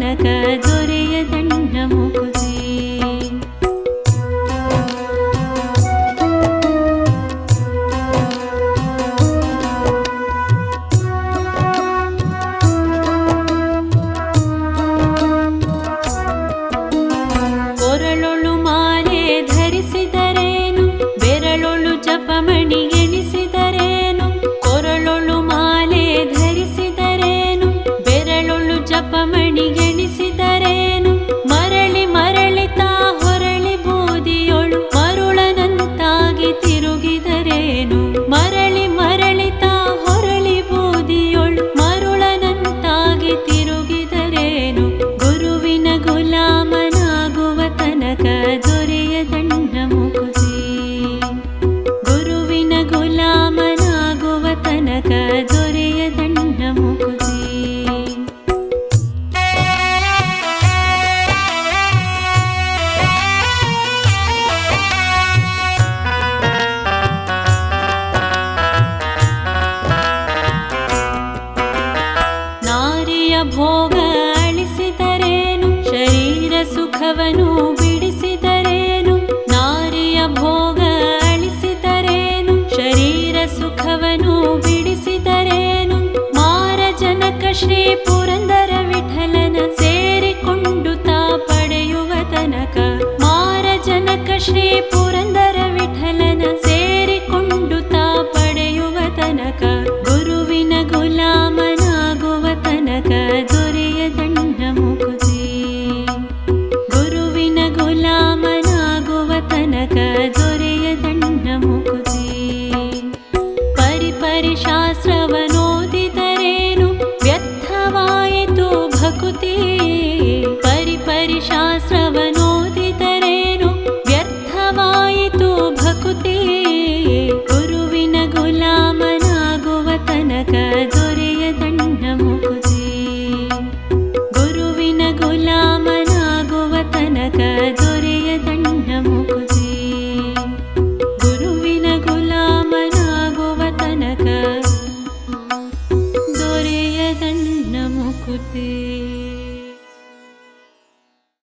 ತನಕ ದೊರೆಯದಣ್ಣ ಮುಕುತಿ. ಕೊರಳೊಳು ಮಾಲೆ ಧರಿಸಿದರೇನು, ಬೆರಳೊಳು ಜಪಮಣಿ ಎಣಿಸಿದರೇನು. ಕೊರಳೊಳು ಮಾಲೆ ಧರಿಸಿದರೇನು, ಬೆರಳೊಳು ಜಪಮಣಿ ಎಣಿಸಿದರೇನು. ಮರಳಿ ಮರಳಿ ತಾ ಹೊರಳಿ ಬೂದಿಯೊಳು ಮರುಳನಂತಾಗಿ ತಿರುಗಿದರೇನು. ಮರಳಿ ಮರಳಿ ತಾ ಹೊರಳಿ ಬೂದಿಯೊಳು ಮರುಳನಂತಾಗಿ ತಿರುಗಿದರೇನು. ಗುರುವಿನ ಗುಲಾಮನಾಗುವ ತನಕ ದೊರೆಯದಣ್ಣ ಮುಕುತಿ. ಗುರುವಿನ ಗುಲಾಮನಾಗುವ ತನಕ ದೊರೆಯದಣ್ಣ ಮುಕುತಿ. ನಾರಿಯ ಭೋಗ ಅಳಿಸಿದರೇನು, ಶರೀರ ಸುಖವನು ಬಿಡಿಸಿದರೇನು. ನಾರಿಯ ಭೋಗ ಅಳಿಸಿದರೇನು, ಶರೀರ ಸುಖವನು ಬಿಡಿಸಿದರೇನು. ಮಾರಜನಕ ಶ್ರೀ ಪುರಂದರ ವಿಠಲನ ಸೇರಿಕೊಂಡು ತಾ ಪಡೆಯುವ ತನಕ. ಮಾರಜನಕ ಶ್ರೀ ಪುರಂದರ ವಿಠಲನ ಸೇರಿಕೊಂಡು ತಾ ಪಡೆಯುವ ತನಕ. ಗುರುವಿನ ಗುಲಾಮನಾಗುವ ತನಕ ದೊರೆಯದಣ್ಣ ಮುಕುತಿ. ಗುರುವಿನ ಗುಲಾಮನಾಗುವ ತನಕ ದೊರೆಯದಣ್ಣ ಮುಕುತಿ. ಪರಿಪರಿ ಶಾಸ್ತ್ರವನೋದಿದರೇನು, ವ್ಯರ್ಥವಾಯಿತು ಭಕುತಿ. ಪರಿಪರಿ ಶಾಸ್ತ್ರವನೋದಿದರೇನು, ವ್ಯರ್ಥವಾಯಿತು ಭಕುತಿ. ಗುರುವಿನ ಗುಲಾಮನಾಗುವ ತನಕ ದೊರೆಯದಣ್ಣ ಮುಕುತಿ. ಗುರುವಿನ ಗುಲಾಮನಾಗುವ ತನಕ ದೊರೆಯದಣ್ಣ ಮುಕುತಿ. ಗುರುವಿನ ಗುಲಾಮನಾಗುವ ತನಕ ದೊರೆಯದಣ್ಣ ಮುಕುತಿ.